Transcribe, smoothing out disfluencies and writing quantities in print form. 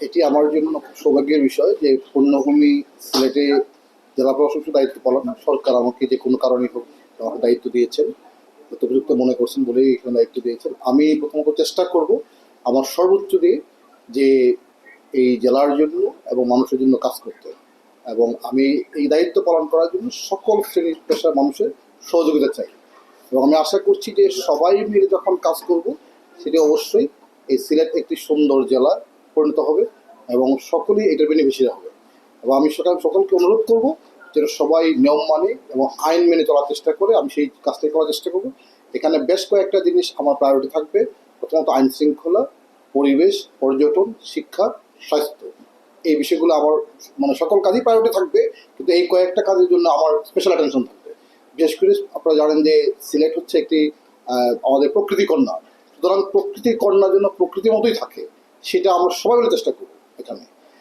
এটি আমার জন্য খুব সৌভাগ্যের বিষয় যে পূর্ণভূমি সিলেটে জেলা প্রশাসক দায়িত্ব পালন সরকার আমাকে যে কোনো কারণে হোক আমাকে দায়িত্ব দিয়েছেন, উপযুক্ত মনে করছেন বলেই এখানে দায়িত্ব দিয়েছেন। আমি প্রথমত চেষ্টা করব আমার সর্বোচ্চ দিয়ে যে এই জেলার জন্য এবং মানুষের জন্য কাজ করতে, এবং আমি এই দায়িত্ব পালন করার জন্য সকল শ্রেণী পেশার মানুষের সহযোগিতা চাই। এবং আমি আশা করছি যে সবাই মিলে যখন কাজ করব সেটি অবশ্যই এই সিলেট একটি সুন্দর জেলা পরিণত হবে এবং সকলেই এটার বেনিফিশিয়ারি হবে। এবং আমি সকলকে অনুরোধ করব যেন সবাই নিয়ম মানে এবং আইন মেনে চলার চেষ্টা করে। আমি সেই কাজটাই করার চেষ্টা করব। এখানে বেশ কয়েকটা জিনিস আমার প্রায়োরিটি থাকবে। প্রথমত আইন শৃঙ্খলা, পরিবেশ, পর্যটন, শিক্ষা, স্বাস্থ্য, এই বিষয়গুলো আমার সকল কাজই প্রায়োরিটি থাকবে, কিন্তু এই কয়েকটা কাজের জন্য আমার স্পেশাল অ্যাটেনশন থাকবে। বিশেষ করে আপনারা জানেন যে সিলেট হচ্ছে একটি আমাদের প্রকৃতি কন্যা, সুতরাং প্রকৃতি কন্যার জন্য প্রকৃতির মতোই থাকে, সেটা আমরা সবাই মিলে চেষ্টা করব এখানে।